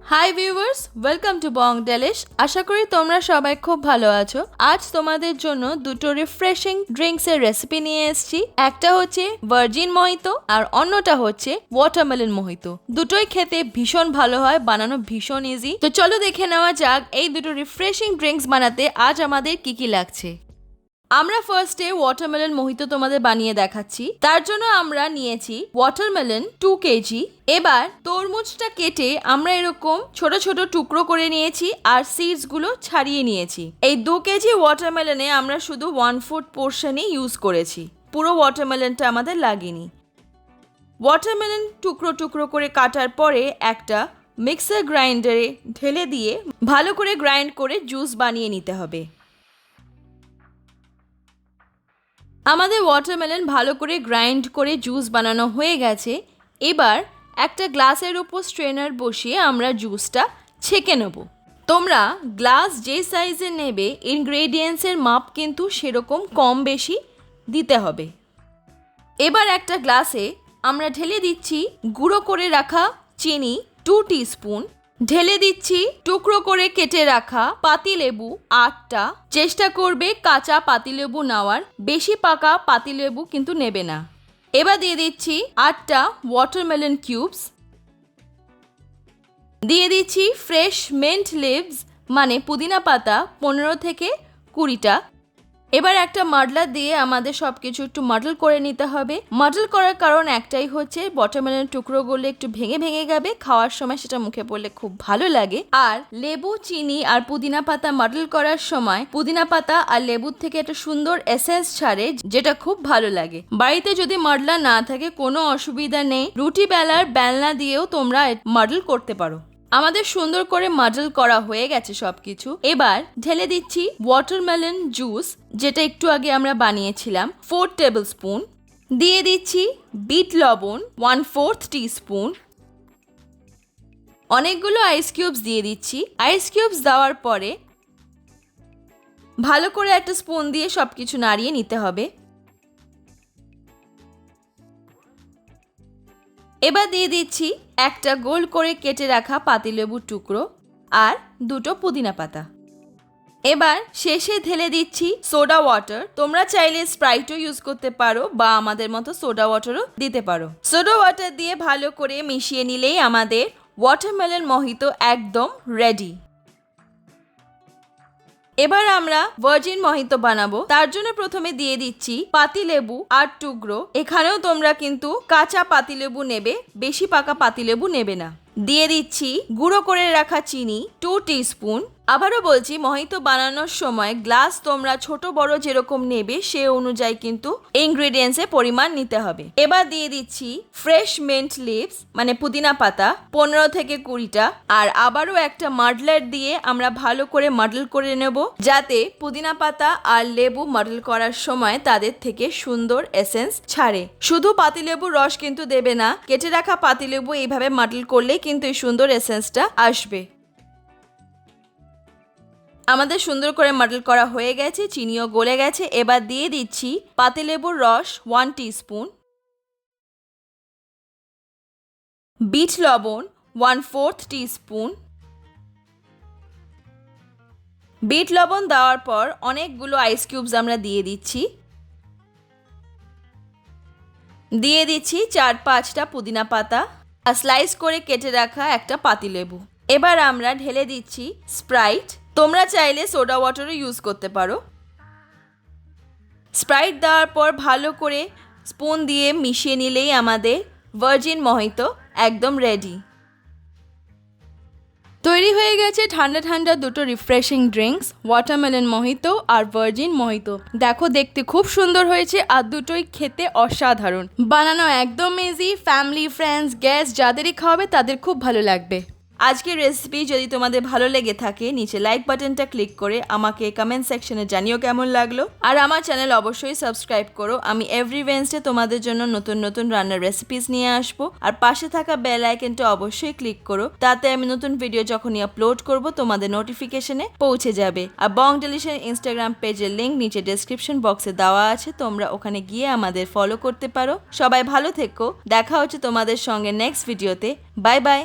High viewers, welcome to Bong Delish. আশা করি তোমরা সবাই খুব ভালো আছো। আজ তোমাদের জন্য দুটো রিফ্রেশিং ড্রিঙ্কস এর রেসিপি নিয়ে এসেছি। একটা হচ্ছে ভার্জিন মোহিতো আর অন্যটা হচ্ছে ওয়াটারমেলন মোহিতো। দুটোই খেতে ভীষণ ভালো হয়, বানানো ভীষণ ইজি। তো চলো দেখে নেওয়া যাক এই দুটো রিফ্রেশিং ড্রিঙ্কস বানাতে আজ আমাদের কি কি লাগছে। আমরা ফার্স্টে ওয়াটারমেলন মোহিতো তোমাদের বানিয়ে দেখাচ্ছি। তার জন্য আমরা নিয়েছি ওয়াটারমেলন 2 কেজি। এবার তরমুজটা কেটে আমরা এরকম ছোট ছোট টুকরো করে নিয়েছি আর সিডস গুলো ছাড়িয়ে নিয়েছি। এই 2 কেজি ওয়াটারমেলনে আমরা শুধু 1/4 পোর্শনই ইউজ করেছি, পুরো ওয়াটারমেলনটা আমাদের লাগেনি। ওয়াটারমেলন টুকরো টুকরো করে কাটার পরে একটা মিক্সার গ্রাইন্ডারে ঢেলে দিয়ে ভালো করে গ্রাইন্ড করে জুস বানিয়ে নিতে হবে। আমাদের ওয়াটারমেলন ভালো করে গ্রাইন্ড করে জুস বানানো হয়ে গেছে। এবার একটা গ্লাসের উপর স্ট্রেনার বসিয়ে আমরা জুসটা ছেঁকে নেব। তোমরা গ্লাস যে সাইজের নেবে ইনগ্রেডিয়েন্টসের মাপ কিন্তু সেরকম কম বেশি দিতে হবে। এবার একটা গ্লাসে আমরা ঢেলে দিচ্ছি গুঁড়ো করে রাখা চিনি 2 টিস্পুন, ঢেলে দিচ্ছি টুকরো করে কেটে রাখা পাতিলেবু 8টা। চেষ্টা করবে কাঁচা পাতিলেবু নেওয়ার, বেশি পাকা পাতিলেবু কিন্তু নেবে না। এবার দিয়ে দিচ্ছি 8টা ওয়াটারমেলন কিউবস, দিয়ে দিচ্ছি ফ্রেশ মিন্ট লিভস মানে পুদিনা পাতা 15 থেকে 20টা। এবার একটা মাডলার দিয়ে আমাদের সব কিছু একটু মাডল করে নিতে হবে। মাডল করার কারণ একটাই হচ্ছে ওয়াটারমেলন টুকরোগুলো একটু ভেঙে ভেঙে যাবে, খাওয়ার সময় সেটা মুখে পড়লে খুব ভালো লাগে। আর লেবু, চিনি আর পুদিনা পাতা মাডল করার সময় পুদিনা পাতা আর লেবুর থেকে একটা সুন্দর এসেন্স ছাড়ে, যেটা খুব ভালো লাগে। বাড়িতে যদি মাডলার না থাকে কোনো অসুবিধা নেই, রুটি বেলার বেলনা দিয়েও তোমরা মাডল করতে পারো। আমাদের সুন্দর করে মাডল করা হয়ে গেছে সবকিছু। এবার ঢেলে দিচ্ছি ওয়াটারমেলন জুস, যেটা একটু আগে আমরা বানিয়েছিলাম 4 টেবিল স্পুন। দিয়ে দিচ্ছি বিট লবণ 1/4 টিস্পুন। অনেকগুলো আইস কিউবস দিয়ে দিচ্ছি। আইস কিউবস দেওয়ার পরে ভালো করে একটা স্পুন দিয়ে সবকিছু নাড়িয়ে নিতে হবে। এবার দিয়ে দিচ্ছি একটা গোল করে কেটে রাখা পাতিলেবুর টুকরো আর 2টো পুদিনা পাতা। এবার শেষে ঢেলে দিচ্ছি সোডা ওয়াটার। তোমরা চাইলে স্প্রাইটও ইউজ করতে পারো বা আমাদের মতো সোডা ওয়াটারও দিতে পারো। সোডা ওয়াটার দিয়ে ভালো করে মিশিয়ে নিলেই আমাদের ওয়াটারমেলন মোহিতো একদম রেডি। এবার আমরা ভার্জিন মোহিতো বানাবো। তার জন্য প্রথমে দিয়ে দিচ্ছি পাতিলেবু 8 টুকরো। এখানেও তোমরা কিন্তু কাঁচা পাতিলেবু নেবে, বেশি পাকা পাতিলেবু নেবে না। দিয়ে দিচ্ছি গুঁড়ো করে রাখা চিনি 2 টিস্পুন। আবারও বলছি, মোহিতো বানানোর সময় গ্লাস তোমরা ছোট বড় যেরকম নেবে সে অনুযায়ী কিন্তু ইনগ্রেডিয়েন্টসের পরিমাণ নিতে হবে। এবার দিয়ে দিচ্ছি ফ্রেশ মিন্ট লিভস মানে পুদিনা পাতা 15 থেকে 20টা। আর আবারও একটা মাডলার দিয়ে আমরা ভালো করে মাডল করে নেব, যাতে পুদিনা পাতা আর লেবু মাডল করার সময় তাদের থেকে সুন্দর এসেন্স ছাড়ে। শুধু পাতিলেবুর রস কিন্তু দেবে না, কেটে রাখা পাতিলেবু এইভাবে মাডল করলেই কিন্তু এই সুন্দর এসেন্সটা আসবে। আমাদের সুন্দর করে মাডল করা হয়ে গেছে, চিনিও গলে গেছে। এবার দিয়ে দিচ্ছি পাতিলেবুর রস 1 টিস্পুন, বিট লবণ 1/4 টিস্পুন। বিট লবণ দেওয়ার পর অনেকগুলো আইস কিউবস আমরা দিয়ে দিচ্ছি। দিয়ে দিচ্ছি 4-5টা পুদিনা পাতা আর স্লাইস করে কেটে রাখা একটা পাতিলেবু। এবার আমরা ঢেলে দিচ্ছি স্প্রাইট। তোমরা চাইলে সোডা ওয়াটারও ইউজ করতে পারো। স্প্রাইট দেওয়ার পর ভালো করে স্পুন দিয়ে মিশিয়ে নিলেই আমাদের ভার্জিন মোহিতো একদম রেডি। তৈরি হয়ে গেছে ঠান্ডা ঠান্ডা দুটো রিফ্রেশিং ড্রিঙ্কস, ওয়াটারমেলন মোহিতো আর ভার্জিন মোহিতো। দেখো, দেখতে খুব সুন্দর হয়েছে আর দুটোই খেতে অসাধারণ। বানানো একদম ইজি, ফ্যামিলি, ফ্রেন্ডস, গেস্ট যাদেরই খাওয়াবে তাদের খুব ভালো লাগবে। আজকের রেসিপি যদি তোমাদের ভালো লেগে থাকে নিচে লাইক বাটনটা ক্লিক করে আমাকে কমেন্ট সেকশনে জানিও কেমন লাগলো। আর আমার চ্যানেল অবশ্যই সাবস্ক্রাইব করো। আমি এভরি ওয়েডনেসডে তোমাদের জন্য নতুন নতুন রান্নার রেসিপিস নিয়ে আসবো। আর পাশে থাকা বেল আইকনটা অবশ্যই ক্লিক করো, তাতে আমি নতুন ভিডিও যখনই আপলোড করব তোমাদের নোটিফিকেশনে পৌঁছে যাবে। আর বং ডেলিশের ইনস্টাগ্রাম পেজের লিঙ্ক নিচে ডেসক্রিপশন বক্সে দেওয়া আছে, তোমরা ওখানে গিয়ে আমাদের ফলো করতে পারো। সবাই ভালো থেকো, দেখা হচ্ছে তোমাদের সঙ্গে নেক্সট ভিডিওতে। Bye bye.